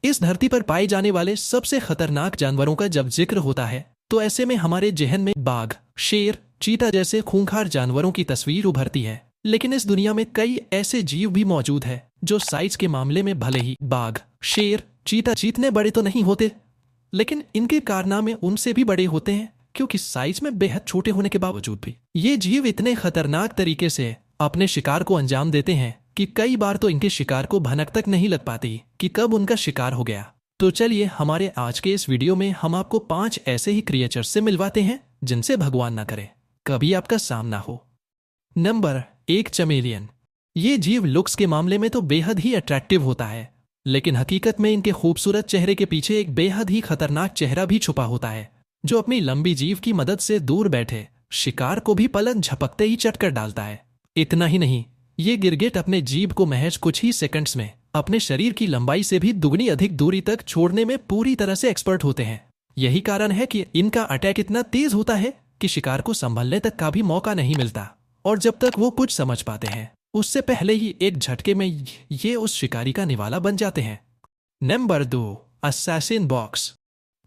इस धरती पर पाए जाने वाले सबसे खतरनाक जानवरों का जब जिक्र होता है तो ऐसे में हमारे जहन में बाघ, शेर, चीता जैसे खूंखार जानवरों की तस्वीर उभरती है। लेकिन इस दुनिया में कई ऐसे जीव भी मौजूद हैं जो साइज के मामले में भले ही बाघ, शेर, चीता जितने बड़े तो नहीं होते, लेकिन इनके कारनामे उनसे भी बड़े होते हैं, क्योंकि साइज में बेहद छोटे होने के बावजूद भी ये जीव इतने खतरनाक तरीके से अपने शिकार को अंजाम देते हैं कि कई बार तो इनके शिकार को भनक तक नहीं लग पाती कि कब उनका शिकार हो गया। तो चलिए हमारे आज के इस वीडियो में हम आपको 5 ऐसे ही क्रिएचर्स से मिलवाते हैं जिनसे भगवान ना करे कभी आपका सामना हो। नंबर 1, चमेलियन। ये जीव लुक्स के मामले में तो बेहद ही अट्रैक्टिव होता है, लेकिन हकीकत में इनके खूबसूरत चेहरे के पीछे एक बेहद ही खतरनाक चेहरा भी छुपा होता है, जो अपनी लंबी जीभ की मदद से दूर बैठे शिकार को भी पलक झपकते ही चट कर डालता है। इतना ही नहीं, ये गिरगिट अपने जीभ को महज कुछ ही सेकंड्स में अपने शरीर की लंबाई से भी दुगनी अधिक दूरी तक छोड़ने में पूरी तरह से एक्सपर्ट होते हैं। यही कारण है कि इनका अटैक इतना तेज होता है कि शिकार को संभलने तक का भी मौका नहीं मिलता, और जब तक वो कुछ समझ पाते हैं उससे पहले ही एक झटके में ये उस शिकारी का निवाला बन जाते हैं। Number 2, assassin box.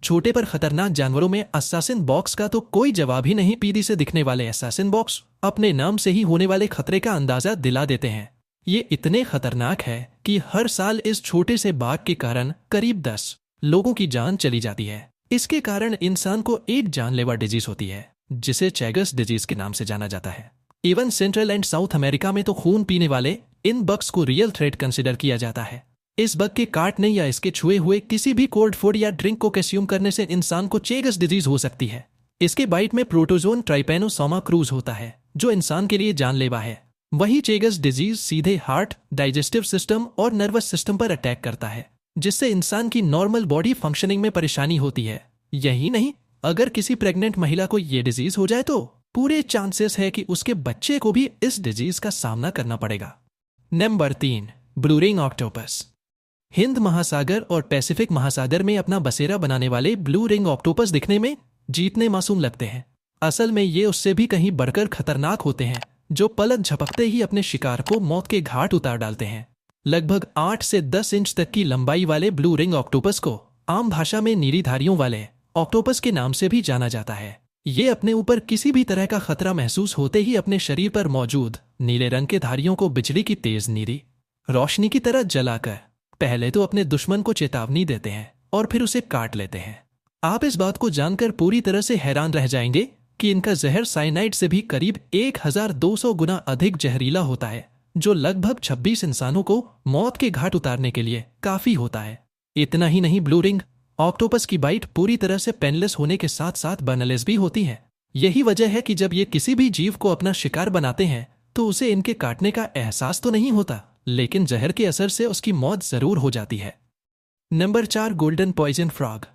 छोटे पर खतरनाक जानवरों में असैसिन बॉक्स का तो कोई जवाब ही नहीं। पीढ़ी से दिखने वाले असैसिन बॉक्स अपने नाम से ही होने वाले खतरे का अंदाजा दिला देते हैं। ये इतने खतरनाक है कि हर साल इस छोटे से बाघ के कारण करीब 10 लोगों की जान चली जाती है। इसके कारण इंसान को एक जानलेवा डिजीज होती है जिसे चैगस डिजीज के नाम से जाना जाता है। Even central and south America में तो खून पीने वाले इन बग्स को रियल थ्रेट कंसिडर किया जाता है। इस बग के काटने या इसके छुए हुए किसी भी कोल्ड फूड या ड्रिंक को कंज्यूम करने से इंसान को चेगस डिजीज हो सकती है। इसके बाइट में प्रोटोजोन ट्राइपेनोसोमा क्रूज होता है जो इंसान के लिए जानलेवा है। वही चेगस डिजीज सीधे हार्ट, डाइजेस्टिव सिस्टम और नर्वस सिस्टम पर अटैक करता है, जिससे इंसान की नॉर्मल बॉडी फंक्शनिंग में परेशानी होती है। यही नहीं, अगर किसी प्रेग्नेंट महिला को ये डिजीज हो जाए तो पूरे चांसेस है कि उसके बच्चे को भी इस डिजीज का सामना करना पड़ेगा। Number 3, blue ring octopus. Hind महासागर और पैसिफिक महासागर में अपना बसेरा बनाने वाले ब्लू रिंग ऑक्टोपस दिखने में जितने मासूम लगते हैं, असल में ये उससे भी कहीं बढ़कर खतरनाक होते हैं, जो पलक झपकते ही अपने शिकार को मौत के घाट उतार डालते हैं। लगभग 8 से 10 इंच तक की लंबाई वाले ब्लू रिंग ऑक्टोपस को आम भाषा में नीली धारियों वाले ऑक्टोपस के नाम से भी जाना जाता है। ये अपने ऊपर किसी भी तरह का खतरा महसूस होते ही अपने शरीर पर मौजूद नीले रंग के धारियों को बिजली की तेज नीली रोशनी की तरह जलाकर पहले तो अपने दुश्मन को चेतावनी देते हैं और फिर उसे काट लेते हैं। आप इस बात को जानकर पूरी तरह से हैरान रह जाएंगे कि इनका जहर साइनाइड से भी करीब 1200 गुना अधिक जहरीला होता है, जो लगभग 26 इंसानों को मौत के घाट उतारने के लिए काफी होता है। इतना ही नहीं, ब्लू रिंग ऑक्टोपस की बाइट पूरी तरह से पेनलेस होने के साथ साथ बर्नलेस भी होती है। यही वजह है कि जब ये किसी भी जीव को अपना शिकार बनाते हैं तो उसे इनके काटने का एहसास तो नहीं होता, लेकिन जहर के असर से उसकी मौत जरूर हो जाती है। Number 4, golden poison frog.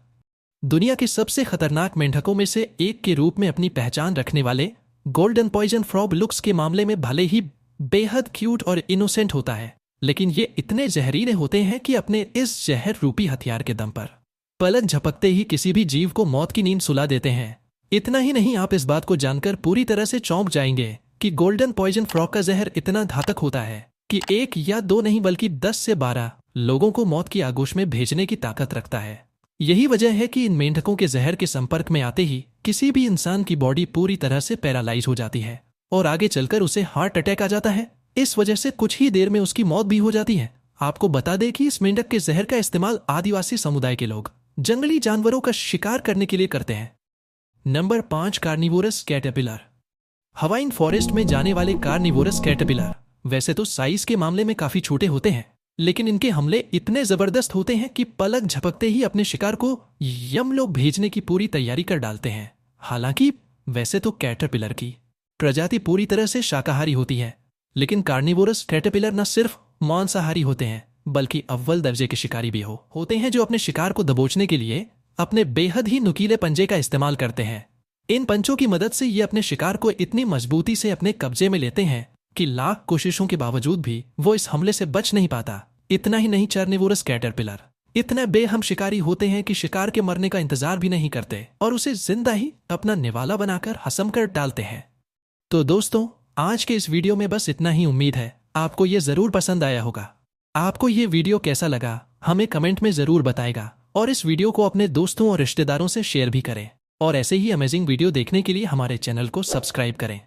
दुनिया के सबसे खतरनाक मेंढकों में से एक के रूप में अपनी पहचान रखने वाले गोल्डन पॉइजन फ्रॉग लुक्स के मामले में भले ही बेहद क्यूट और इनोसेंट होता है, लेकिन ये इतने जहरीले होते हैं कि अपने इस जहर रूपी हथियार के दम पर पलक झपकते ही किसी भी जीव को मौत की नींद सुला देते हैं। इतना ही नहीं, आप इस बात को जानकर पूरी तरह से चौंक जाएंगे कि गोल्डन पॉइजन फ्रॉग का जहर इतना घातक होता है कि 1 या 2 नहीं बल्कि 10 से 12 लोगों को मौत की आगोश में भेजने की ताकत रखता है। यही वजह है कि इन मेंढकों के जहर के संपर्क में आते ही किसी भी इंसान की बॉडी पूरी तरह से पैरालाइज हो जाती है और आगे चलकर उसे हार्ट अटैक आ जाता है। इस वजह से कुछ ही देर में उसकी मौत भी हो जाती है। आपको बता दें कि इस मेंढक के जहर का इस्तेमाल आदिवासी समुदाय के लोग जंगली जानवरों का शिकार करने के लिए करते हैं। Number 5, carnivorous caterpillar. Hawaiian forest में जाने वाले कार्निवोरस कैटरपिलर वैसे तो साइज के मामले में काफी छोटे होते हैं, लेकिन इनके हमले इतने जबरदस्त होते हैं कि पलक झपकते ही अपने शिकार को यमलोक भेजने की पूरी तैयारी कर डालते हैं। हालांकि वैसे तो कैटरपिलर की प्रजाति पूरी तरह से शाकाहारी होती है, लेकिन कार्निवोरस कैटरपिलर न सिर्फ मांसाहारी होते हैं बल्कि अव्वल दर्जे के शिकारी भी होते हैं, जो अपने शिकार को दबोचने के लिए अपने बेहद ही नुकीले पंजे का इस्तेमाल करते हैं। इन पंचों की मदद से ये अपने शिकार को इतनी मजबूती से अपने कब्जे में लेते हैं कि लाख कोशिशों के बावजूद भी वो इस हमले से बच नहीं पाता। इतना ही नहीं, कार्निवोरस कैटरपिलर इतने बेहम शिकारी होते हैं कि शिकार के मरने का इंतजार भी नहीं करते और उसे जिंदा ही अपना निवाला बनाकर हसम कर डालते हैं। तो दोस्तों, आज के इस वीडियो में बस इतना ही। उम्मीद है आपको ये जरूर पसंद आया होगा। आपको ये वीडियो कैसा लगा हमें कमेंट में ज़रूर बताएगा और इस वीडियो को अपने दोस्तों और रिश्तेदारों से शेयर भी करें। और ऐसे ही अमेजिंग वीडियो देखने के लिए हमारे चैनल को सब्सक्राइब करें।